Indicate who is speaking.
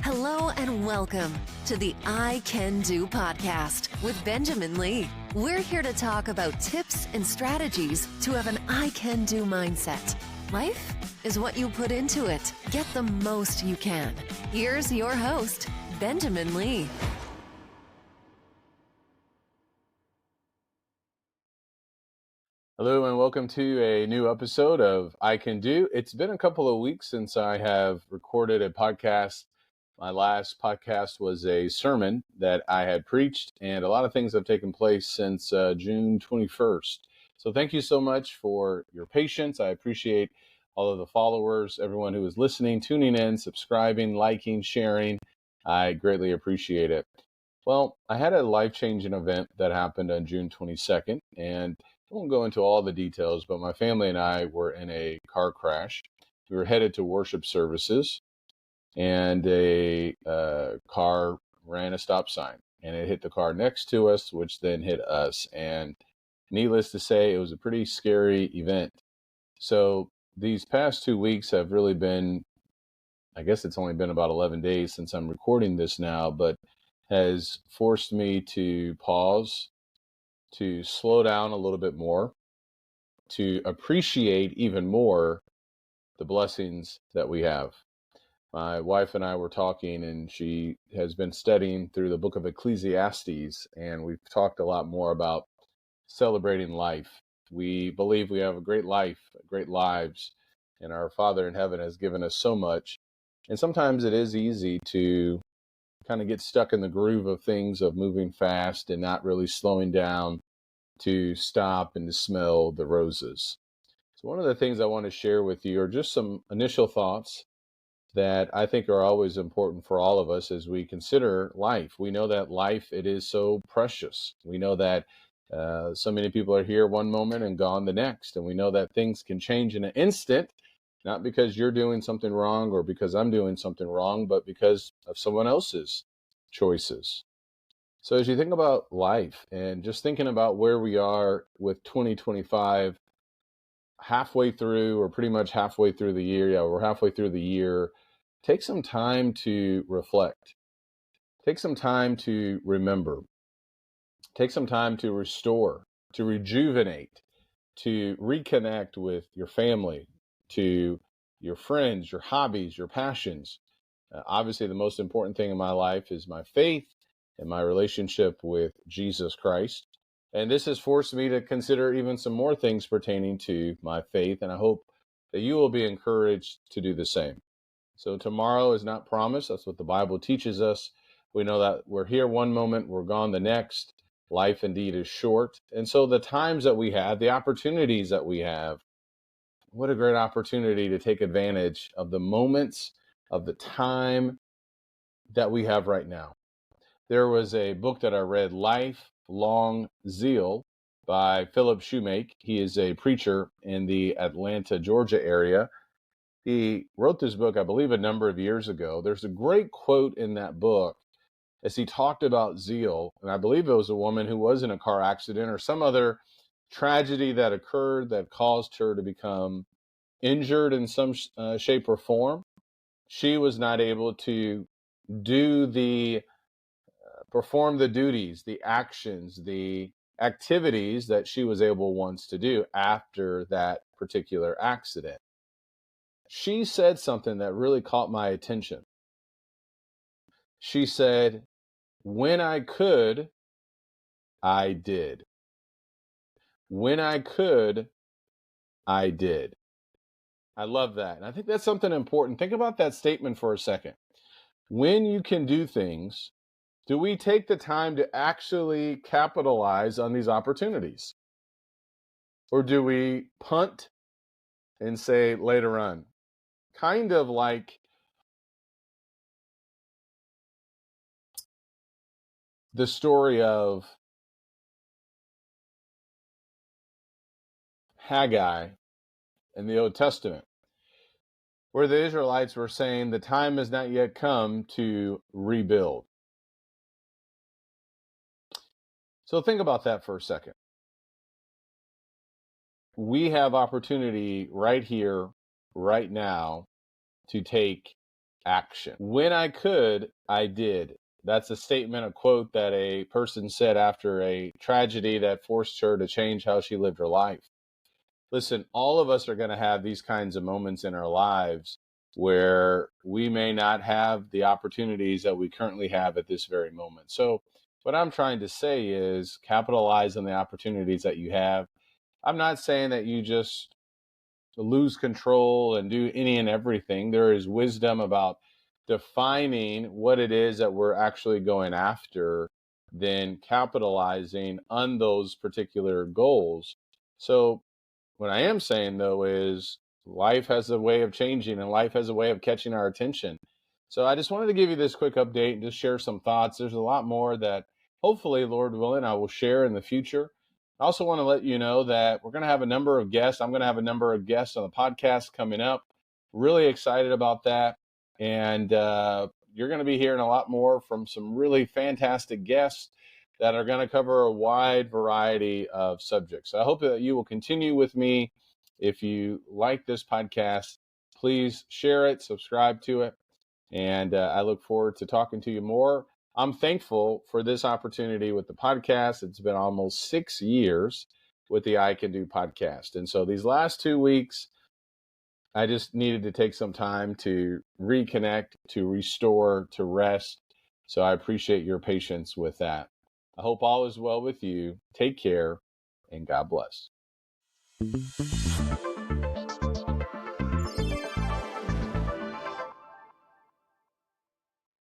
Speaker 1: Hello and welcome to the I Can Do podcast with Benjamin Lee. We're here to talk about tips and strategies to have an I Can Do mindset. Life is what you put into it. Get the most you can. Here's your host, Benjamin Lee.
Speaker 2: Hello and welcome to a new episode of I Can Do. It's been a couple of weeks since I have recorded a podcast. My last podcast was a sermon that I had preached, and a lot of things have taken place since June 21st. So thank you so much for your patience. I appreciate all of the followers, everyone who is listening, tuning in, subscribing, liking, sharing. I greatly appreciate it. Well, I had a life-changing event that happened on June 22nd, and I won't go into all the details, but my family and I were in a car crash. We were headed to worship services, and a car ran a stop sign, and it hit the car next to us, which then hit us. And needless to say, it was a pretty scary event. So these past 2 weeks have really been, I guess it's only been about 11 days since I'm recording this now, but has forced me to pause, to slow down a little bit more, to appreciate even more the blessings that we have. My wife and I were talking, and she has been studying through the book of Ecclesiastes, and we've talked a lot more about celebrating life. We believe we have a great life, great lives, and our Father in heaven has given us so much. And sometimes it is easy to kind of get stuck in the groove of things, of moving fast and not really slowing down to stop and to smell the roses. So one of the things I want to share with you are just some initial thoughts that I think are always important for all of us as we consider life. We know that life, it is so precious. We know that so many people are here one moment and gone the next. And we know that things can change in an instant, not because you're doing something wrong or because I'm doing something wrong, but because of someone else's choices. So as you think about life and just thinking about where we are with 2025, halfway through, or pretty much halfway through the year, we're halfway through the year, take some time to reflect. Take some time to remember. Take some time to restore, to rejuvenate, to reconnect with your family, to your friends, your hobbies, your passions. Obviously, the most important thing in my life is my faith and my relationship with Jesus Christ. And this has forced me to consider even some more things pertaining to my faith. And I hope that you will be encouraged to do the same. So tomorrow is not promised. That's what the Bible teaches us. We know that we're here one moment, we're gone the next. Life indeed is short. And so the times that we have, the opportunities that we have, what a great opportunity to take advantage of the moments of the time that we have right now. There was a book that I read, Lifelong Zeal, by Philip Shoemake. He is a preacher in the Atlanta, Georgia area. He wrote this book, I believe, a number of years ago. There's a great quote in that book as he talked about zeal, and I believe it was a woman who was in a car accident or some other tragedy that occurred that caused her to become injured in some shape or form. She was not able to perform the duties, the actions, the activities that she was able once to do after that particular accident. She said something that really caught my attention. She said, "When I could, I did. When I could, I did." I love that. And I think that's something important. Think about that statement for a second. When you can do things, do we take the time to actually capitalize on these opportunities? Or do we punt and say later on? Kind of like the story of Haggai in the Old Testament, where the Israelites were saying the time has not yet come to rebuild. So think about that for a second. We have opportunity right here, right now, to take action. When I could, I did. That's a statement, a quote that a person said after a tragedy that forced her to change how she lived her life. Listen, all of us are going to have these kinds of moments in our lives where we may not have the opportunities that we currently have at this very moment. So, what I'm trying to say is capitalize on the opportunities that you have. I'm not saying that you just lose control and do any and everything. There is wisdom about defining what it is that we're actually going after, then capitalizing on those particular goals. So, what I am saying though is life has a way of changing and life has a way of catching our attention. So I just wanted to give you this quick update and just share some thoughts. There's a lot more that hopefully, Lord willing, I will share in the future. I also want to let you know that we're going to have a number of guests. I'm going to have a number of guests on the podcast coming up. Really excited about that. And you're going to be hearing a lot more from some really fantastic guests that are going to cover a wide variety of subjects. So I hope that you will continue with me. If you like this podcast, please share it, subscribe to it, and I look forward to talking to you more. I'm thankful for this opportunity with the podcast. It's been almost 6 years with the I Can Do podcast. And so these last 2 weeks, I just needed to take some time to reconnect, to restore, to rest. So I appreciate your patience with that. I hope all is well with you. Take care and God bless.